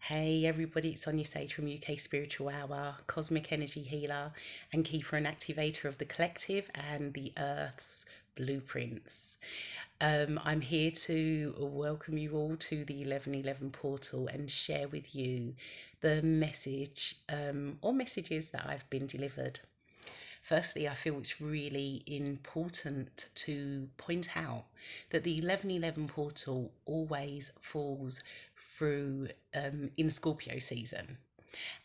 Hey everybody, it's Sonia Sage from UK Spiritual Hour, cosmic energy healer and keeper and activator of the collective and the Earth's blueprints. I'm here to welcome you all to the 1111 portal and share with you the message or messages that I've been delivered. Firstly, I feel it's really important to point out that the 1111 portal always falls through in Scorpio season.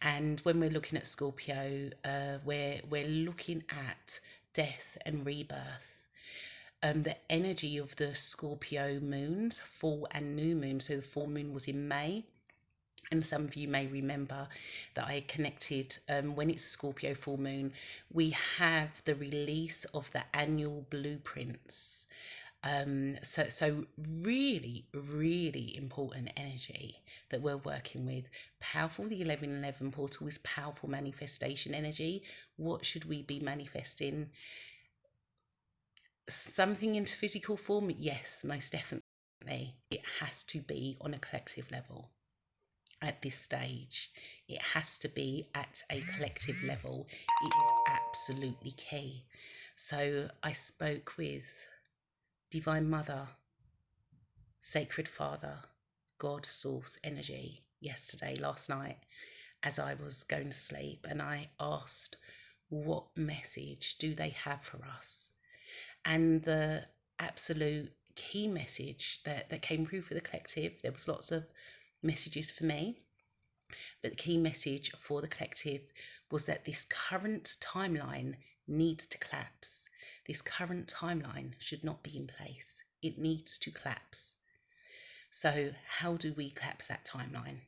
And when we're looking at Scorpio, we're looking at death and rebirth. The energy of the Scorpio moons, full and new moon. So the full moon was in May, and some of you may remember that I connected when it's a Scorpio full moon, we have the release of the annual blueprints. So really, really important energy that we're working with. Powerful. The 1111 portal is powerful manifestation energy. What should we be manifesting? Something into physical form? Yes, most definitely. It has to be on a collective level. At this stage, it has to be at a collective level. It is absolutely key. So I spoke with Divine Mother, Sacred Father, God Source Energy last night, as I was going to sleep, and I asked, what message do they have for us? And the absolute key message that came through for the collective, there was lots of messages for me, but the key message for the collective was that this current timeline needs to collapse. This current timeline should not be in place. It needs to collapse. So how do we collapse that timeline?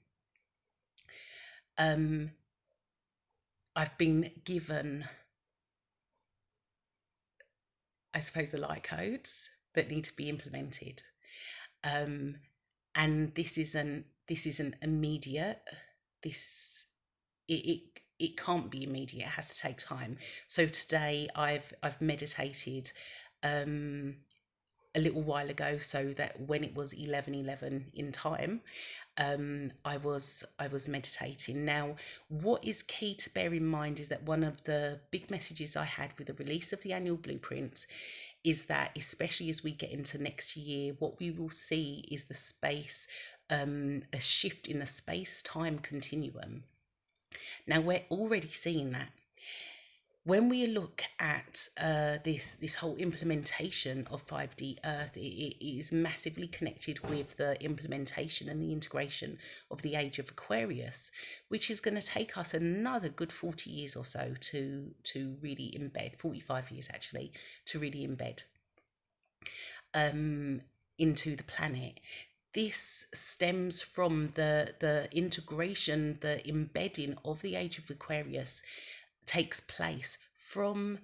I've been given, I suppose, the light codes that need to be implemented. And this isn't immediate. It can't be immediate. It has to take time. So today I've meditated a little while ago, so that when it was 11:11 in time, I was meditating. Now, what is key to bear in mind is that one of the big messages I had with the release of the annual blueprints is that, especially as we get into next year, what we will see is the space, a shift in the space-time continuum. Now, we're already seeing that. When we look at this whole implementation of 5D Earth, it is massively connected with the implementation and the integration of the Age of Aquarius, which is going to take us another good 40 years or so to really embed, 45 years actually, to really embed into the planet. This stems from the integration, the embedding of the Age of Aquarius takes place from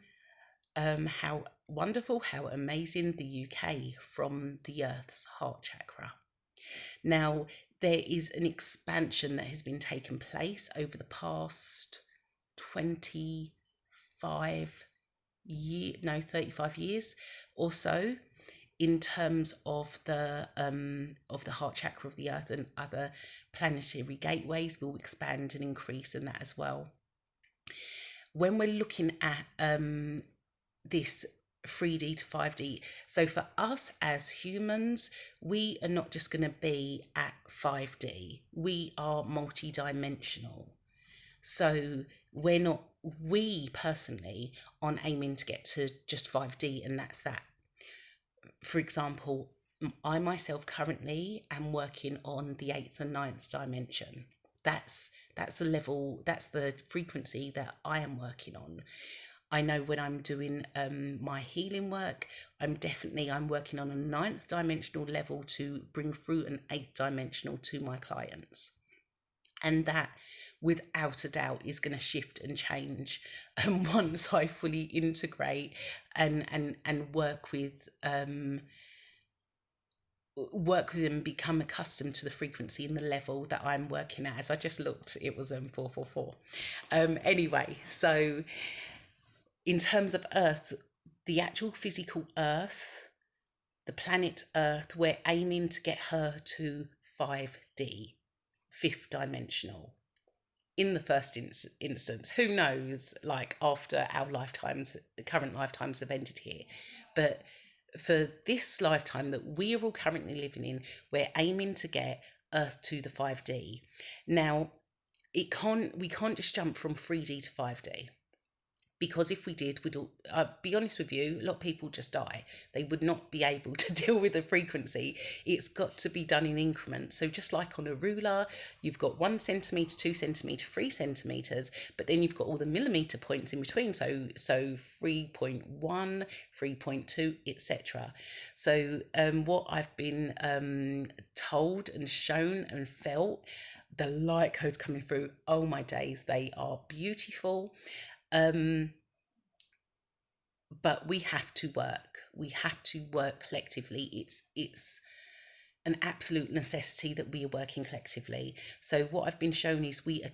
how wonderful, how amazing the UK, from the Earth's heart chakra. Now, there is an expansion that has been taking place over the past 35 years or so, in terms of the heart chakra of the Earth, and other planetary gateways will expand and increase in that as well. When we're looking at this 3D to 5D, so for us as humans, we are not just going to be at 5D, we are multi-dimensional. So we personally aren't aiming to get to just 5D and that's that. For example, I myself currently am working on the 8th and 9th dimension. That's the level, that's the frequency that I am working on. I know when I'm doing my healing work, I'm working on a 9th dimensional level to bring through an 8th dimensional to my clients. And that, without a doubt, is going to shift and change once I fully integrate and work with and become accustomed to the frequency and the level that I'm working at. As I just looked, it was 444. Anyway, so in terms of Earth, the actual physical Earth, the planet Earth, we're aiming to get her to 5D. fifth dimensional in the first instance. Who knows, like after our lifetimes, the current lifetimes have ended here. But for this lifetime that we are all currently living in, we're aiming to get Earth to the 5D. Now, we can't just jump from 3D to 5D. Because if we did, we'd all, be honest with you, a lot of people just die. They would not be able to deal with the frequency. It's got to be done in increments. So just like on a ruler, you've got 1 centimetre, 2 centimetre, 3 centimetres, but then you've got all the millimetre points in between. So 3.1, 3.2, etc. So what I've been told and shown and felt, the light codes coming through, oh my days, they are beautiful. But we have to work. We have to work collectively. It's an absolute necessity that we are working collectively. So what I've been shown is the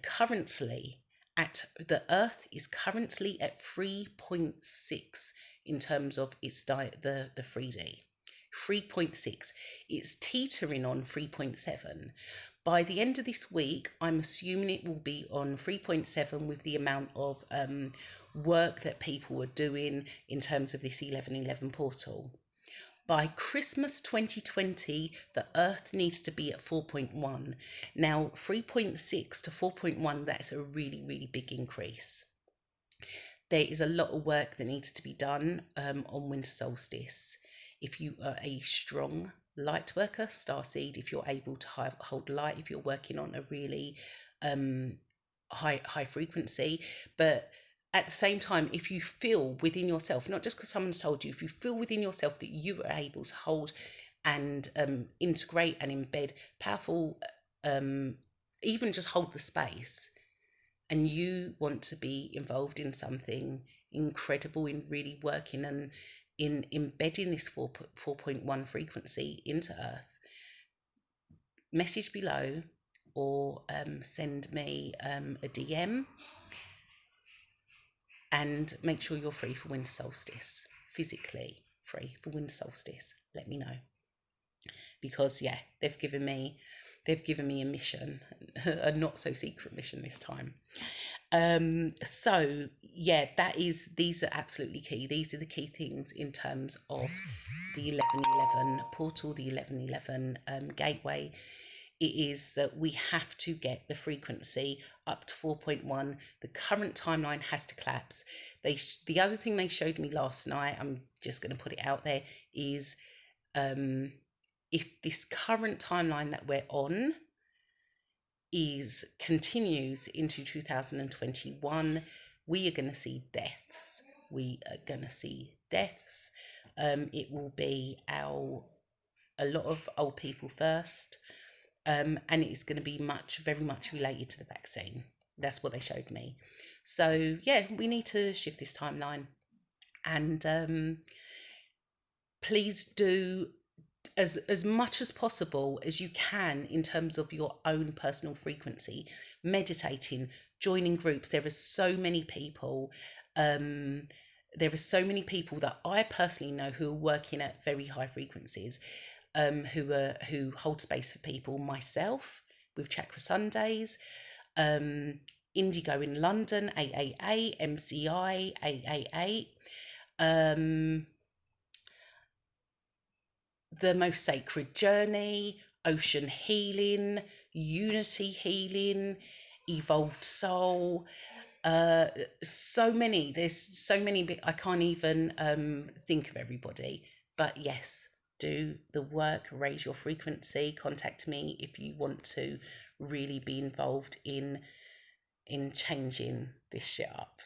Earth is currently at 3.6 in terms of its the 3D. 3.6. It's teetering on 3.7. By the end of this week, I'm assuming it will be on 3.7 with the amount of work that people are doing in terms of this 1111 portal. By Christmas 2020, the Earth needs to be at 4.1. Now, 3.6 to 4.1, that's a really, really big increase. There is a lot of work that needs to be done on winter solstice. If you are a strong light worker, starseed, if you're able to hold light, if you're working on a really high frequency, but at the same time, if you feel within yourself, not just because someone's told you, if you feel within yourself that you are able to hold and integrate and embed powerful, even just hold the space, and you want to be involved in something incredible, in really working and in embedding this 4.1 frequency into Earth, message below or send me a DM, and make sure you're free for winter solstice, physically free for winter solstice. Let me know, because yeah, they've given me a mission, a not so secret mission this time. So yeah, these are absolutely key. These are the key things in terms of the 1111 portal, the 1111 gateway. It is that we have to get the frequency up to 4.1. The current timeline has to collapse. The other thing they showed me last night, I'm just going to put it out there, is if this current timeline that we're on continues into 2021, we are going to see deaths. It will be a lot of old people first. And it's going to be very much related to the vaccine. That's what they showed me. So yeah, we need to shift this timeline, and please do as much as possible as you can in terms of your own personal frequency, meditating, joining groups. There are so many people. There are so many people that I personally know who are working at very high frequencies. Who hold space for people. Myself with Chakra Sundays, Indigo in London, 888, MCI 888, The Most Sacred Journey, Ocean Healing, Unity Healing, Evolved Soul. So many. There's so many. I can't even think of everybody. But yes, do the work, raise your frequency, contact me if you want to really be involved in changing this shit up.